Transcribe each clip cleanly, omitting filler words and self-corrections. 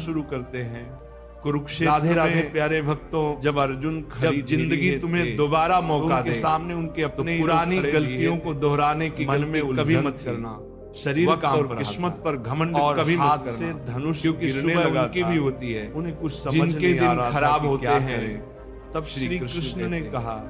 शुरू करते हैं। कुरुक्षेत्र, राधे राधे प्यारे भक्तों, जब अर्जुन जब जिंदगी तुम्हें दोबारा मौका दे, सामने उनके अपने पुरानी गलतियों को दोहराने की मन में कभी मत करना। शरीर का और किस्मत पर घमंड कभी हाथ से धनुष गिरने लगा की भी होती है, उन्हें कुछ समझ नहीं आ रहा, खराब होते हैं। तब श्री कृष्ण ने कहा,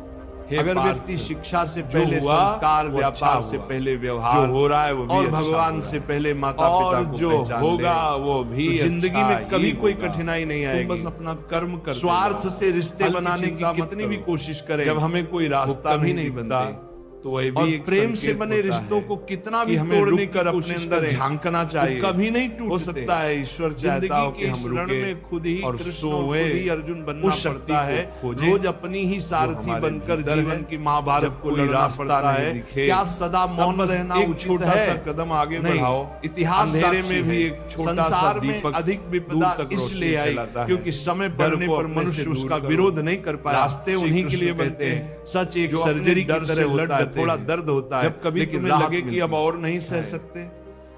अगर व्यक्ति शिक्षा से पहले संस्कार, व्यापार से पहले व्यवहार, जो हो रहा है वो भी और भगवान से पहले माता पिता को जो होगा वो भी, जिंदगी में कभी कोई कठिनाई नहीं आएगी। बस अपना कर्म कर, स्वार्थ से रिश्ते बनाने की कितनी भी कोशिश करें, जब हमें कोई रास्ता भी नहीं बनता, तो वही भी एक प्रेम से बने रिश्तों को कितना भी तोड़ने कर अपने अंदर झांकना चाहिए, कभी नहीं टूट सकता है। ईश्वर चाहता है कि हम रुके खुद ही और सोए, अर्जुन बनना पड़ता है। रोज अपनी ही सारथी बनकर जीवन की महाभारत को लड़ना पड़ता है। क्या सदा मौन रहना उचित है? छोटा सा कदम आगे बढ़ाओ। इतिहास में भी एक छोटा सा दीपक अधिक विपदा इसलिए आई क्योंकि समय पड़ने पर मनुष्य उसका विरोध नहीं कर पाया। रास्ते उन्हीं के लिए बनते हैं। सच एक सर्जरी की तरह होता है, थोड़ा दर्द होता है, जब कभी तुम्हें लगे कि अब और नहीं सह सकते,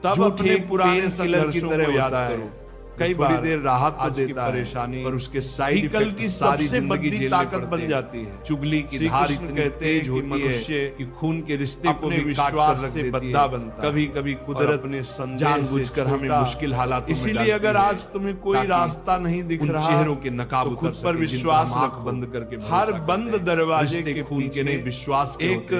तब अपने पुराने संघर्ष की तरह याद करो। कई बड़ी देर राहत तो देता है परेशानी, पर उसके साइकिल की सबसे बड़ी ताकत बन जाती है। चुगली की धार इतनी तेज होती है कि खून के रिश्ते को भी विश्वास से बद्दा बनता है। कभी कभी कुदरत ने जानबूझकर हमें मुश्किल हालात, इसीलिए अगर आज तुम्हें कोई रास्ता नहीं दिख रहा, चेहरों के नकाब खुद पर विश्वास आंख बंद करके, हर बंद दरवाजे के खून के नहीं विश्वास एक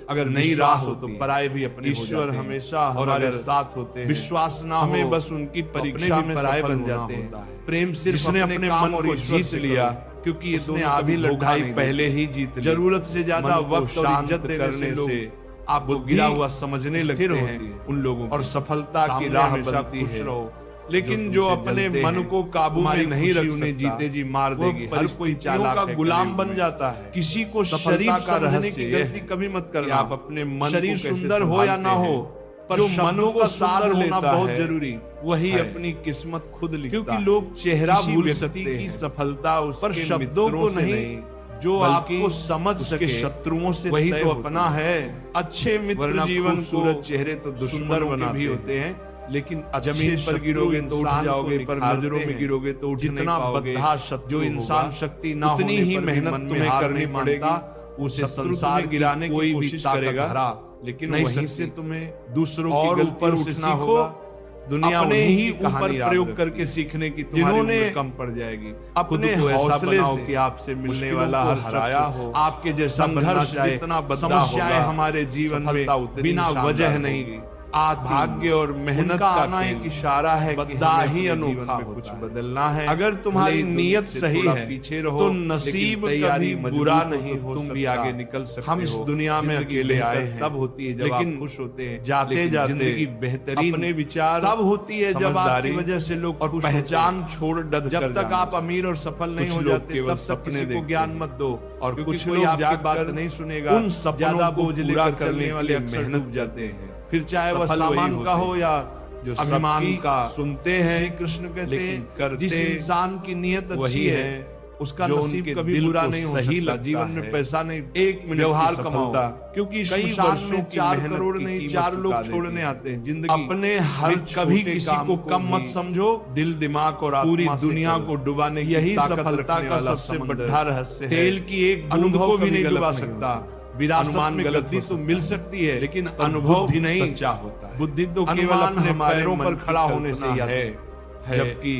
अगर नई राह हो तो पराये भी अपने। ईश्वर हमेशा हमारे साथ होते हैं। विश्वास ना हमें बस उनकी परीक्षा में पराये बन जाते हैं। प्रेम सिर्फ जिसने अपने मन को जीत लिया, क्योंकि इसने आधी लड़ाई पहले ही जीत ली। जरूरत से ज्यादा वक्त और इज्जत करने से आप गिरा हुआ समझने लगते हैं उन लोगों, और सफलता की राह बनती है। लेकिन जो अपने मन को काबू में नहीं रख सकता, जीते जी मार देगी। हर कोई चालाक का गुलाम बन जाता है। किसी को शरीफ का रहने की गलती कभी मत करना। आप अपने मन, शरीर सुंदर हो या ना हो, पर जो मनो का साथ होना बहुत जरूरी, वही अपनी किस्मत खुद लिखता है। क्योंकि लोग चेहरा भूल सकते हैं की सफलता पर शब्दों को नहीं, जो आपको समझ सके शत्रुओं से वही तो अपना है। अच्छे मित्र जीवन को, चेहरे तो दुश्मन बनाते भी होते हैं, लेकिन जमीन पर गिरोगे तो उठ जाओगे, पर नजरों में गिरोगे तो उठ नहीं पाओगे। जो इंसान शक्ति ना उतनी ही मेहनत तुम्हें करनी पड़ेगा, उसे संसार गिराने की कोशिश करेगा, लेकिन वहीं से तुम्हें दूसरों की ऊपर उठना होगा। दुनिया में ही ऊपर प्रयोग करके सीखने की तुम्हारी कम पड़ जाएगी। अपने हौसले से कि आपसे मिलने वाला हर हराया हो, आपके जैसा संघर्ष जितना समस्याएं हमारे जीवन में बिना वजह नहीं, आज भाग्य और मेहनत का आना एक इशारा है कि ही अनोखा कुछ बदलना है। अगर तुम्हारी नीयत सही है, पीछे रहो तो नसीब कभी बुरा नहीं हो, तुम भी आगे निकल सकते हो। हम इस दुनिया में अकेले आए हैं, तब होती है जब आप खुश होते हैं। जाते जाते जिंदगी बेहतरीन अपने विचार तब होती है जब आपकी वजह से लोग और पहचान छोड़ डर। जब तक आप अमीर और सफल नहीं हो जाते, तब तक किसी को ज्ञान मत दो। और कुछ लोग आपकी बात नहीं सुनेगा, उन ज्यादा बोझ लेकर करने वाले मेहनत जाते हैं। फिर चाहे वह सामान का हो या जो अभिमान का, सुनते हैं कृष्ण कहते हैं जिस इंसान की नीयत अच्छी है उसका नसीब कभी बुरा नहीं हो सकता। जीवन में पैसा नहीं, एक मिनट व्यवहार कमाता, क्योंकि कई वर्षों में 4 करोड़ नहीं 4 लोग छोड़ने आते हैं। जिंदगी अपने हर कभी किसी को कम मत समझो। दिल, दिमाग और पूरी दुनिया को डुबाने, यही सफलता का सबसे बड़ा रहस्य है। तेल की एक बूंद को भी नहीं डुबा सकता। विरासत में गलती तो मिल सकती है, लेकिन अनुभव भी नहीं सच्चा होता है। बुद्धि तो केवल अपने पैरों पर खड़ा होने से ही है, जबकि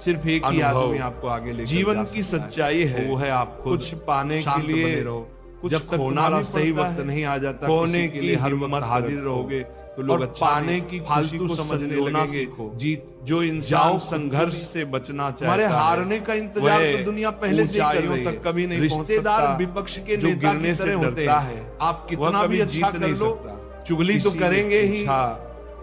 सिर्फ एक ही आदमी आपको आगे ले। जीवन की सच्चाई है वो है आप कुछ पाने के लिए जब तक हमारा सही वक्त नहीं आ जाता, खोने के लिए हर वक्त हाजिर रहोगे तो लोग पाने की फालतू समझने लगेंगे। जीत जो इंसान संघर्ष से बचना चाहता है, हमारे हारने का इंतजार तो दुनिया पहले से तक कभी नहीं। रिश्तेदार विपक्ष के नेता की तरह होते हैं। आप कितना भी अच्छा कर लो, चुगली तो करेंगे ही।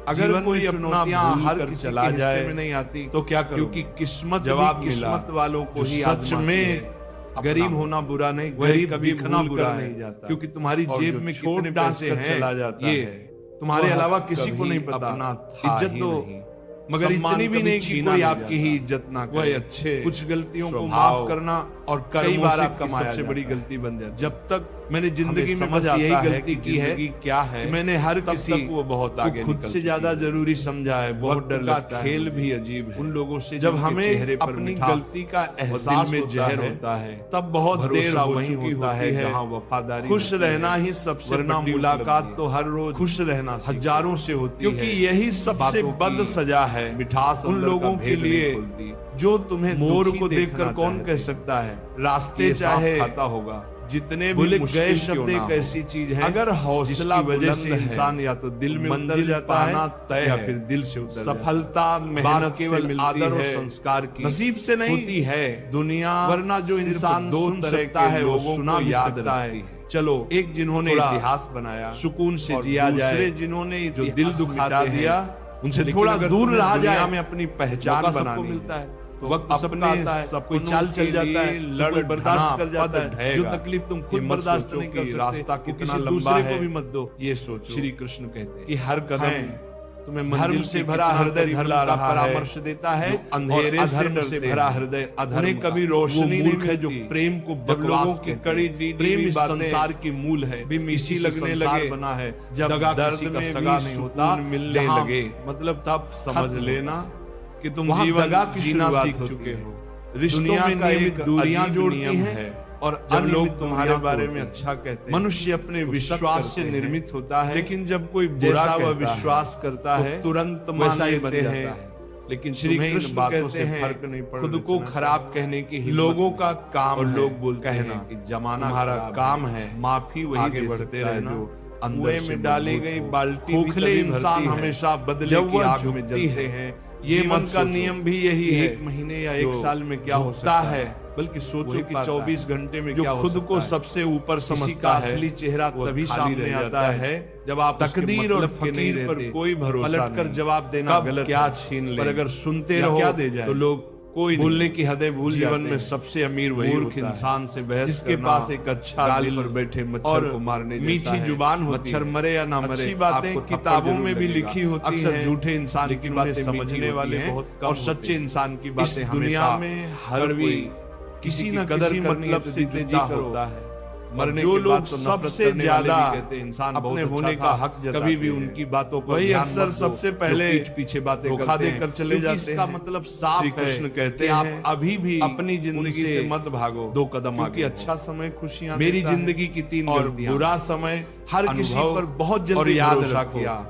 अगर कोई अपना हर चला जाए में नहीं आती तो क्या करो, क्योंकि किस्मत जवाब किस्मत वालों को ही। सच में गरीब होना बुरा नहीं, गरीब कभी दिखना बुरा नहीं जाता, क्योंकि तुम्हारी जेब में कितने पैसे हैं चला जाता है, तुम्हारे अलावा किसी को नहीं पता। इज्जत दो, मगर इतनी भी नहीं कि कोई आपकी ही इज्जत ना करे। अच्छे कुछ गलतियों को माफ करना और कई बार आपकी सबसे बड़ी गलती बन जाती। जब तक मैंने जिंदगी में बस यही गलती की है क्या है, मैंने हर किसी को बहुत आगे खुद से ज्यादा जरूरी समझा है। बहुत डर लगता है, खेल भी अजीब है उन लोगों से। जब हमें अपनी गलती का एहसास में जहर होता है तब बहुत देर हो चुकी होता है जहां वफादारी। खुश रहना ही सबसे बड़ी मुलाकात तो हर रोज खुश रहना हजारों से होती है, क्योंकि यही सबसे बद सजा है मिठास उन लोगों के लिए जो तुम्हें मोर को देखकर कौन कह सकता है रास्ते चाहे खाता होगा। जितने भी गए शब्द एक ऐसी चीज है, अगर हौसला वजह से इंसान या तो दिल में उतर जाता है तय या फिर दिल से उतर। सफलता मेहनत केवल आदर और संस्कार की नसीब से नहीं होती है दुनिया, वरना जो इंसान दो सकता है वो सुना याद रखता है। चलो, एक जिन्होंने इतिहास बनाया सुकून से जिया जाए, दूसरे जिन्होंने जो दिल दुखा दिया उनसे थोड़ा दूर रहा जाए, हमें अपनी पहचान बनानी मिलता है। तो वक्त सबका आता है, सब कोई चाल चल जाता है, लड़ बर्दाश्त कर जाता है। जो तकलीफ तुम खुद बर्दाश्त नहीं कर सकते, रास्ता कितना लंबा है को भी मत दो। ये सोचो, श्री कृष्ण कहते हैं कि हर कदम तुम्हें मंजिल से भरा हृदय धरला रहा परामर्श देता है, अंधेरे से भरा हृदय अधर कभी रोशनी नहीं है। जो प्रेम को बकवास की कड़ी प्रेम इस संसार की मूल है, इसी लगने लगे बना है। जब दर्द में सगा नहीं होता मिलने लगे, मतलब तब समझ लेना कि तुम जीवन जीना सीख चुके हो। रिश्तों में एक दूरियां जोड़ती हैं और जब लोग तुम्हारे बारे में अच्छा कहते हैं। मनुष्य अपने विश्वास से निर्मित होता है, लेकिन जब कोई बुरा वह विश्वास करता है तुरंत मान लेते हैं। लेकिन श्री कृष्ण कहते हैं फर्क नहीं पड़ता, खुद को खराब कहने की लोगों का काम, लोग बोलते हैं कि जमाना हमारा काम है माफी वही दे सकते रहना। अंदर में डाली गई बाल्टी खोखले इंसान हमेशा बदले की आग में जलते हैं। ये मन का नियम भी यही है, एक महीने या एक साल में क्या होता है, बल्कि सोचो कि 24 घंटे में क्या खुद को सबसे ऊपर समझता है। असली चेहरा तभी सामने आता है जब आप तकदीर और फकीर पर कोई भरोसा पलट कर जवाब देना गलत क्या छीन ले, पर अगर सुनते रहो क्या दे जाए तो लोग कोई बोलने की हदें भूल। जीवन में सबसे अमीर वही मूर्ख इंसान से बहस जिसके पास एक अच्छा गाली पर बैठे मच्छर को मारने मीठी जुबान हो, मच्छर मरे या ना मरे। अच्छी बातें किताबों में भी लिखी होती हैं, अक्सर झूठे इंसान की बातें समझने वाले बहुत कम और सच्चे इंसान की बातें दुनिया में हर कोई किसी न किसी मतलब से तेजी होता है। मरने जो लोग सबसे ज्यादा इंसान अपने होने का हक कभी भी उनकी बातों पर वही अक्सर सबसे पहले पीछे बातें धोखा देकर चले जाते हैं। इसका मतलब साफ है, कृष्ण कहते हैं आप अभी भी अपनी जिंदगी से मत भागो, 2 कदम आगे। अच्छा समय खुशियां मेरी जिंदगी की 3 और बुरा समय हर किसी पर बहुत जल्दी याद रखिया।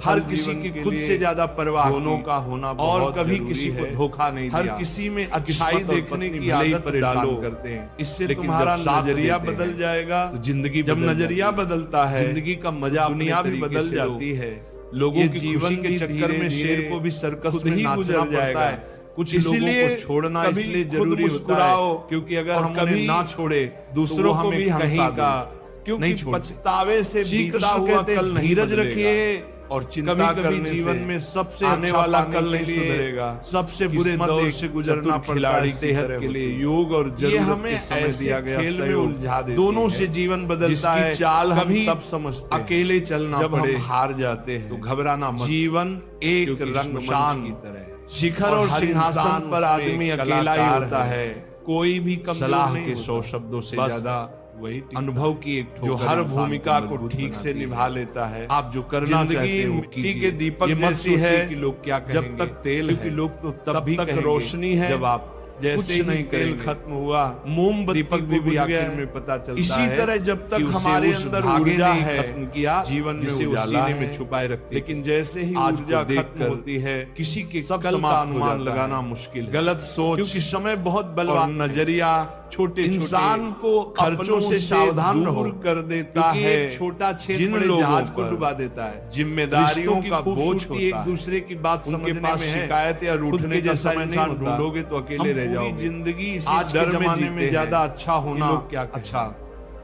हर किसी की खुद से ज्यादा परवाह दोनों का होना और कभी किसी को धोखा नहीं दिया। हर किसी में अच्छाई देखने की आदत डालो करते हैं, इससे तुम्हारा नजरिया बदल जाएगा। तो जिंदगी जब नजरिया बदलता है जिंदगी का मजा दुनिया भी बदल जाती है। लोगों के जीवन के चक्कर में शेर को भी सर्कस में ही गुजर जाएगा। कुछ इसीलिए छोड़ना इसलिए जरूरी मुस्कुराओ, क्योंकि अगर हम कभी ना छोड़े दूसरों को भी हंसा का, क्योंकि पछतावे से बीता हुआ कल धीरज रखिए और चिंता करने जीवन में सबसे आने वाला कल नहीं सुधरेगा। सबसे बुरे दौर से गुजरना पड़ता है सेहत के लिए योग और जरूरत हमें ऐसे दिया गया खेल में उलझा देते दोनों से जीवन बदलता है। चाल कभी तब समझते अकेले चलना जब हम हार जाते हैं तो घबराना मत। जीवन एक रंगशान की तरह शिखर और सिंहासन पर आदमी अकेला ही होता है। कोई भी सलाह के 100 शब्दों से ज्यादा वही अनुभव की एक जो हर भूमिका को ठीक से निभा लेता है। आप जो करना चाहते हो मिट्टी के दीपक जैसी है कि लोग क्या कहेंगे, जब तक तेल है, क्योंकि लोग तो तब तक रोशनी है जब आप जैसे ही नहीं तेल खत्म हुआ मोमबत्ती भी आखिर में पता चलता है। इसी तरह जब तक हमारे अंदर ऊर्जा है किया जीवन में उजाला में छुपाए रखते, लेकिन जैसे ही ऊर्जा खत्म होती है किसी के कल का अनुमान लगाना मुश्किल। गलत सोच, क्योंकि समय बहुत बलवान नजरिया छोटे इंसान को खर्चों से सावधान दूर कर देता है। छोटा छेद जहाज को डुबा देता है। जिम्मेदारियों का बोझ होता है। एक दूसरे की बात समझने में शिकायत या रूठने जैसा इंसान ढूंढोगे तो अकेले रह जाओगे। जिंदगी आज के जमाने में ज्यादा अच्छा होना क्या अच्छा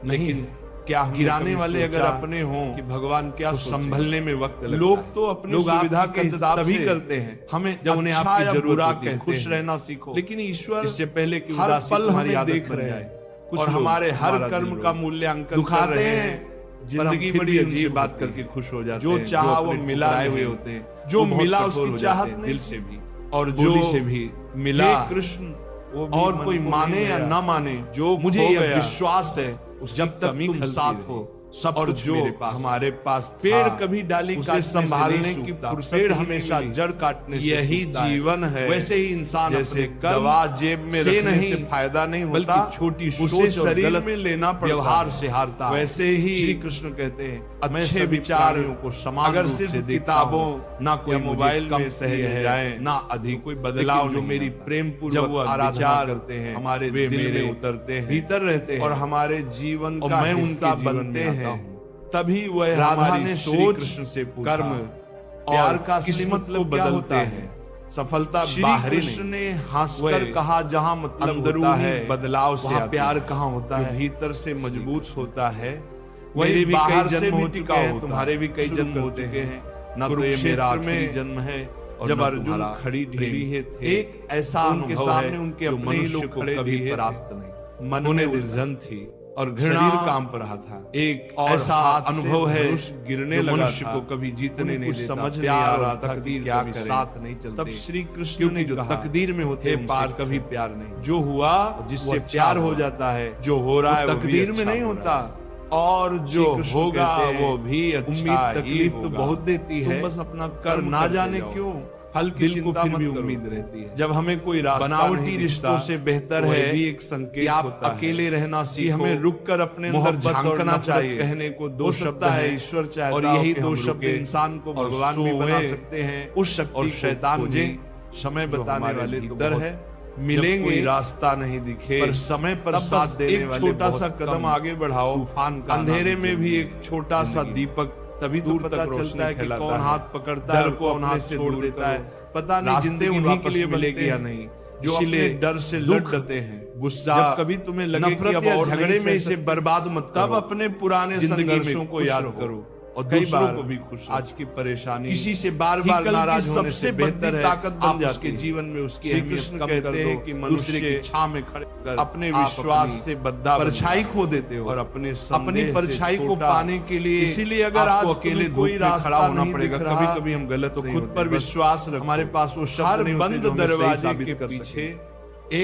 नहीं, क्या गिराने वाले अगर अपने हों कि भगवान क्या संभलने में वक्त लगता है। लोग तो अपनी सुविधा के हिसाब से करते हैं। हमें जब उन्हें आपकी जरूरत होती है खुश रहना सीखो, लेकिन ईश्वर इससे पहले कि हर पल हमारी आदत बन जाए और हमारे हर कर्म का मूल्यांकन दुखाते हैं। जिंदगी बड़ी अजीब बात करके खुश हो जाते हैं। जो चाहा वो मिला हुए होते हैं, जो मिला उसकी चाहत दिल से भी और जो से भी मिला कृष्ण। और कोई माने या ना माने, जो मुझे यह विश्वास है जब तक तुम साथ हो सब और जो हमारे पास पेड़ कभी डाली उसे संभालने की पेड़ हमेशा जड़ काटने यही जीवन है। वैसे ही इंसान जैसे दवा जेब में रखने से फायदा नहीं होता, छोटी उसे शरीर में लेना पड़ता, व्यवहार से हारता। वैसे ही श्री कृष्ण कहते हैं अच्छे विचारों को समान अगर सिर्फ किताबों ना कोई मोबाइल में सहे जाए ना अधिक कोई बदलाव जो मेरी प्रेम पूर्वक आराधना करते हैं हमारे दिल में उतरते हैं, भीतर रहते हैं और हमारे जीवन का हिस्सा बनते हैं, तभी वह राधा ने सोच से कर्म प्यार का असली मतलब बदलते हैं। सफलता बाहरी कृष्ण ने हंसकर कहा जहां मतलब अंदरूनी है बदलाव से प्यार कहाँ होता है, भीतर से मजबूत होता है। मेरे भी कई जन्म हो चुके हैं, तुम्हारे भी कई जन्म हो चुके हैं, न तो ये मेरा आखिरी जन्म है। जब अर्जुन खड़ी ढेरी है एक ऐसा उनके सामने उनके अपने ही लोग खड़े भी परास्त नहीं, मन में निर्जन थी और घृणा काम पर रहा था। एक ऐसा अनुभव है गिरने लगा मनुष्य को कभी जीतने नहीं देता, समझ नहीं आ रहा था क्या करे, साथ नहीं चलते। तब श्री कृष्ण ने जो तकदीर में होते हैं पार कभी प्यार नहीं, जो हुआ जिससे प्यार हो जाता है, जो हो रहा है तकदीर में नहीं होता और जो होगा वो भी अच्छा। तकलीफ तो बहुत देती है, बस अपना कर्म ना जाने क्यों फल की चिंता मत करो, उम्मीद रहती है। जब हमें कोई बनावटी रिश्तों से बेहतर है भी एक संकेत आप अकेले रहना सीखो, हमें रुक कर अपने अंदर झांकना चाहिए। कहने को दो शब्द है, ईश्वर चाहता और यही दो शब्द इंसान को भगवान भी बना सकते हैं। उस शक्ति और शैतान मुझे समय बताने वाले इधर है, मिलेंगे रास्ता नहीं दिखे पर समय पर साथ देने वाले। छोटा सा कदम आगे बढ़ाओ, तूफान का अंधेरे में भी एक छोटा सा दीपक तभी दूर पता चलता है कि कौन हाथ पकड़ता है, कौन हाथ से छोड़ देता है। पता नहीं जिंदगी उन्हीं के लिए मिलेगी या नहीं, जो अपने डर से लड़ते हैं। गुस्सा जब कभी तुम्हें लगे कि अब और झगड़े में इसे बर्बाद मत, तब अपने पुराने संघर्षों को याद करो और दूसरों को भी खुश। आज की परेशानी किसी से बार बार नाराज होने से बेहतर है ताकत बन जाती है जीवन में उसकी। कृष्ण कहते हैं कि मनुष्य की छां में खड़े कर अपने विश्वास से बद्दा परछाई खो देते हो और अपनी परछाई को पाने के लिए इसीलिए अगर आज अकेले कोई रास्ता होना पड़ेगा, कभी कभी हम गलत तो खुद पर विश्वास रख, हमारे पास वो शब्द बंद दरवाजे के पीछे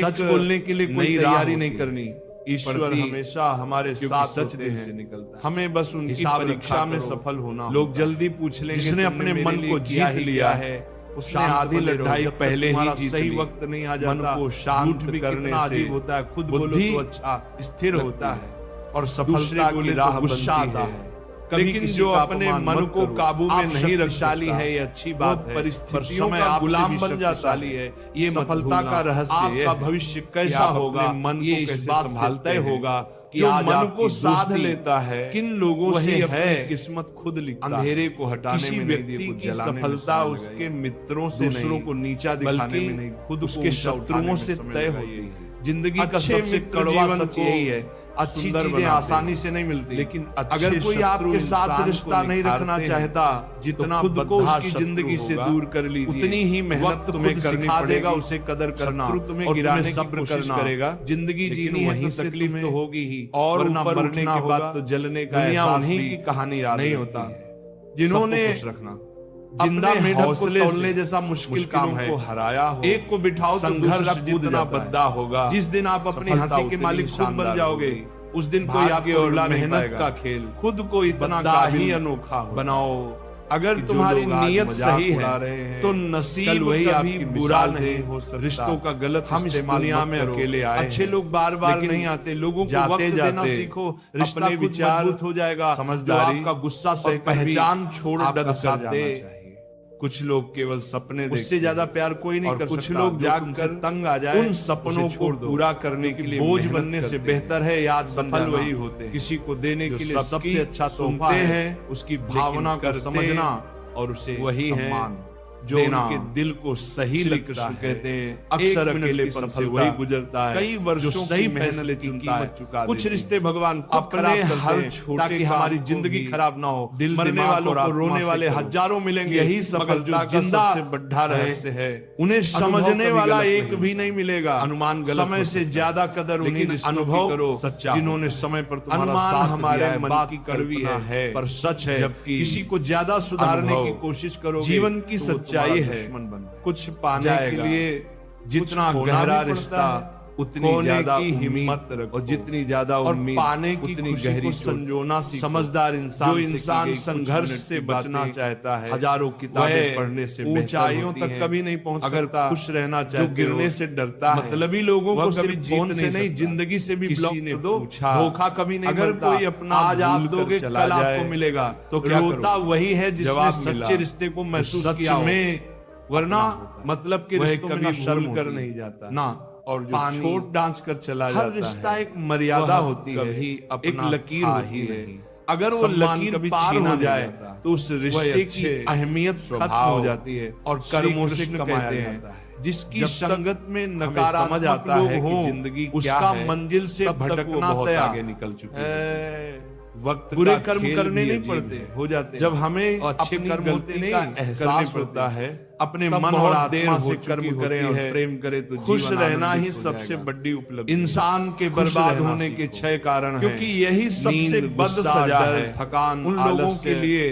सच बोलने के लिए कोई तैयारी नहीं करनी। ईश्वर हमेशा हमारे साथ सच देह से निकलता है, हमें बस उनकी परीक्षा में सफल होना। लोग जल्दी पूछ लेंगे जिसने अपने मन को जीत लिया है उसने आधी लड़ाई पहले ही जीत ली। सही वक्त नहीं आ जाता, मन को शांत भी करने से अजीब होता है, खुद बोलो तो अच्छा स्थिर होता है और सफलता की राह गुस्सा आता है। लेकिन जो अपने मन को काबू में नहीं रख शाली है ये अच्छी बात है, परिस्थितियों का गुलाम बन जाता है। ये सफलता का रहस्य है। आपका भविष्य कैसा होगा मन ये इस बात से तय होगा कि जो मन को साध लेता है किन लोगों से है किस्मत खुद लिखता है। अंधेरे को हटाने में व्यक्ति की सफलता उसके मित्रों से दूसरों को नीचा दिखाने में नहीं, खुद उसके शत्रुओं से तय होती है। जिंदगी का सबसे कड़वा सच यही है, अच्छी चीजें आसानी से नहीं मिलती, लेकिन अगर कोई आपके साथ रिश्ता नहीं रखना चाहता, जितना खुद को उसकी जिंदगी से दूर कर लीजिए, उतनी ही मेहनत तुम्हें सिखा देगा उसे कदर करना, तुम्हें गिराने सब्र करना करेगा। जिंदगी जीनी है तो तकलीफ तो होगी ही, और मरने के बाद तो जलने का एहसास उन्हीं की कहानी नहीं होता जिन्होंने रखना जिंदा मेढक को तोलने जैसा मुश्किल काम है। हराया हो एक को बिठाओ, संघर्ष जितना बद्दा होगा। जिस दिन आप अपनी हंसी के मालिक खुद बन जाओगे उस दिन कोई आपके और मेहनत का खेल खुद को इतना ही अनोखा बनाओ। अगर तुम्हारी नीयत सही है तो नसीब वही आपकी बुरा नहीं हो सकता। रिश्तों का गलत हम इस दुनिया में अकेले आए, अच्छे लोग बार बार नहीं आते, लोगों को वक्त देना सीखो, रिश्ता विचार हो जाएगा। समझदारी आपका गुस्सा से पहचान छोड़ जाते। कुछ लोग केवल सपने देखते, उससे ज्यादा प्यार कोई नहीं कर सकता। कुछ लोग जाग कर तंग आ जाए, उन सपनों को पूरा करने के लिए बोझ बनने से बेहतर है याद सफल वही होते। किसी को देने के लिए सबसे अच्छा तोहफा है उसकी भावना को समझना और उसे वही है जो उनके दिल को सही लगता है। कहते हैं अक्सर अकेलेपन से वही गुजरता है कई वर्षों सही मेहनत की कीमत चुका। कुछ रिश्ते भगवान अपने हर छोटे ताकि हमारी जिंदगी खराब ना हो। दिल मरने वालों को रोने वाले हजारों मिलेंगे, यही सफलता का सबसे बड़ा रहस्य है। उन्हें समझने वाला एक भी नहीं मिलेगा। अनुमान गलत, समय से ज्यादा कदर उन्हें अनुभव करो सच्चा, जिन्होंने समय पर अनुमान हमारे मन की कड़वी है पर सच है। जबकि किसी को ज्यादा सुधारने की कोशिश करो, जीवन की सच्चाई है कुछ पाने के लिए जितना गहरा रिश्ता उतनी ज्यादा हिम्मत रखो, और जितनी ज्यादा उम्मीद पाने की उतनी गहरी संजोना सीखो। समझदार इंसान, जो इंसान संघर्ष से बचना चाहता है, हजारों किताबें पढ़ने से ऊंचाइयों तक कभी नहीं पहुंच सकता। अगर खुश रहना चाहते हो, गिरने से डरता है, मतलबी लोगों को सिर्फ जीत से नहीं, जिंदगी से भी ब्लॉक कर दो। धोखा कभी नहीं, अगर कोई अपना आज आप दोगे कल आपको मिलेगा, तो क्या होता वही है जिसने सच्चे रिश्ते को महसूस किया में, वरना मतलब के रिश्तों में शर्म कर नहीं जाता ना, और जो छोट डांस कर चला जाता है। हर रिश्ता एक मर्यादा होती है, एक लकीर होती है। अगर वो लकीर कभी पार हो जाए तो उस रिश्ते की अहमियत खत्म हो जाती है और कर्मों से कमाया जाता है। जिसकी संगत में नकारात्मक जाता है कि जिंदगी उसका मंजिल से भटकना तय आगे निकल चुकी है। वक्त बुरे कर्म करने नहीं पड़ते, हो जाते। जब हमें अच्छे कर्म होने का एहसास होता है, अपने मन और आत्मा से कर्म करें और प्रेम करें, तो खुश रहना ही सबसे बड़ी उपलब्धि। इंसान के बर्बाद होने के 6 कारण हैं, क्योंकि यही सबसे बद सजा है थकान उन लोगों के लिए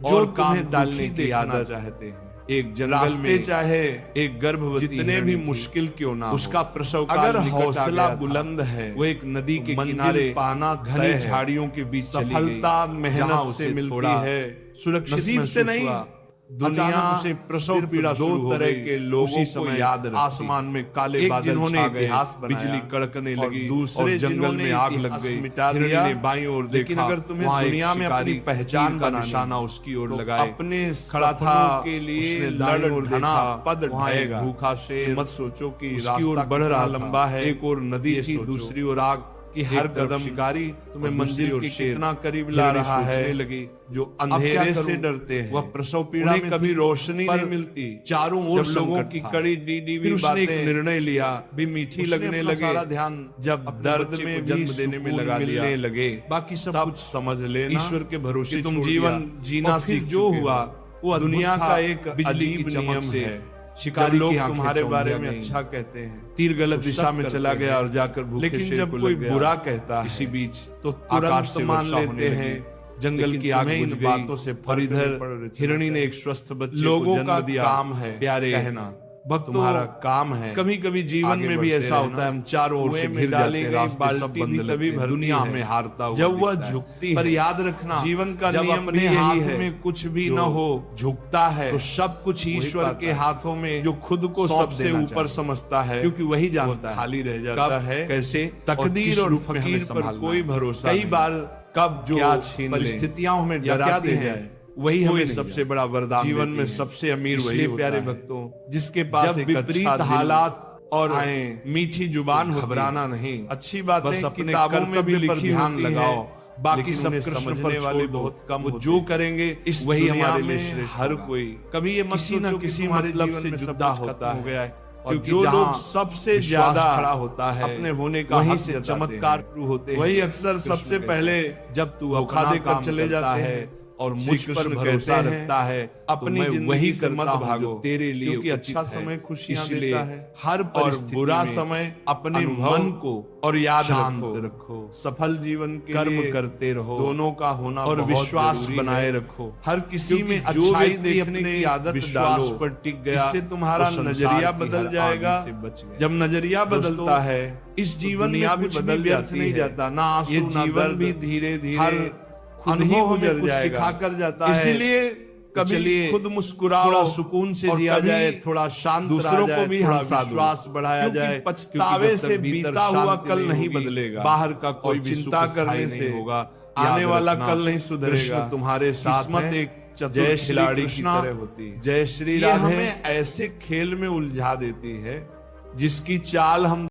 जो काम डालने की आदत चाहते हैं। एक जंगल में चाहे एक गर्भवती, जितने भी मुश्किल क्यों ना, उसका प्रसव अगर हौसला बुलंद है, वो एक नदी के किनारे पाना घने झाड़ियों के बीच सफलता मेहनत से मिलती है, सुरक्षित नसीब से नहीं। दुनिया से प्रसव पीड़ा, 2 तरह के लोगों को याद रखती। आसमान में काले बादल जिन्होंने इतिहास बनाया, बिजली कड़कने लगी, दूसरे जंगल में आग लग गई, मिटा दिया बाईं ओर। लेकिन अगर तुम्हें दुनिया में अपनी पहचान का निशाना उसकी ओर लगाए, अपने खड़ा था के लिए लड़ना पद ढाएगा। भूखा शेर मत सोचो कि उसकी ओर बढ़ रहा लंबा है, एक और नदी थी, दूसरी ओर आग कि हर कदम शिकारी तुम्हें मंजिल के कितना करीब ला रहा है। लगी जो अंधेरे से डरते हैं, वह प्रसव पीड़ा में कभी रोशनी नहीं मिलती। चारों ओर लोगों की कड़ी डीडीवी बातें, एक निर्णय लिया भी मीठी लगने लगे। सारा ध्यान जब दर्द में जन्म देने में लगा मिलने लगे, बाकी सब कुछ समझ लेना ईश्वर के भरोसे तुम जीवन जीना सीख। जो हुआ वो दुनिया का एक अजीब नियम है। शिकारी लोग तुम्हारे बारे में अच्छा कहते हैं, तीर गलत दिशा में चला गया और जाकर भूखे शेर को लग गया। लेकिन जब कोई बुरा कहता है इसी बीच, तो तुरंत मान लेते हैं जंगल की आग इन बातों से। और इधर हिरणी ने एक स्वस्थ बच्चे को जन्म दिया। काम है प्यारे कहना, भक्त तुम्हारा काम है। कभी कभी जीवन में भी ऐसा होता है, हम चारों ओर से घिर जाते हैं, रास्ते सब बंद लगते हैं, दुनिया में हारता हुआ जब वह झुकती है। पर याद रखना, जीवन का नियम अपने हाथ में कुछ भी न हो, झुकता है तो सब कुछ ईश्वर के हाथों में, जो खुद को सबसे ऊपर समझता है, क्योंकि वही जानता है। खाली रह जाता है कैसे, तकदीर और फकीर पर कोई भरोसा। कई बार कब जो परिस्थितियां हमें डराती हैं, वही हमें सबसे बड़ा वरदान। जीवन में सबसे अमीर वही प्यारे भक्तों, जिसके पास विपरीत हालात और आए मीठी जुबान, घबराना नहीं। अच्छी बात है, किताबों में भी लिखी ध्यान लगाओ, बाकी सब समझने वाले बहुत कम। जो करेंगे इस वही हमारे लिए श्रेष्ठ। हर कोई कभी ये किसी न किसी मतलब से जुदा होता हो गया है, और जो लोग सबसे ज्यादा खड़ा होता है अपने होने का, वहीं से चमत्कार शुरू होते हैं। वही अक्सर सबसे पहले जब तू धोखा देकर चले जाता है और मुझ पर भरोसा रखता है, अपनी वही करता भागो तेरे लिए, क्योंकि अच्छा समय खुशियां देता है। हर परिस्थिति बुरा समय अपने मन को और याद रखो। सफल जीवन के कर्म करते रहो, दोनों का होना और विश्वास बनाए रखो। हर किसी में अच्छाई देखने की आदत विश्वास पर टिक गया, इससे तुम्हारा नजरिया बदल जाएगा। जब नजरिया बदलता है, इस जीवन में कुछ भी व्यर्थ नहीं जाता, ना आंसू ना दर्द भी धीरे धीरे अनुभव हमें कुछ सिखा कर जाता है। इसीलिए कभी खुद मुस्कुराओ, थोड़ा सुकून से जिया जाए, थोड़ा शांत, दूसरों को भी विश्वास बढ़ाया जाए। पछतावे से बीता हुआ कल नहीं बदलेगा, बाहर का कोई चिंता करने से होगा, आने वाला कल नहीं सुधरेगा। तुम्हारे साथ एक जय खिलाड़ी की तरह होती है। जय श्री राधे हमें ऐसे खेल में उलझा देती है जिसकी चाल हम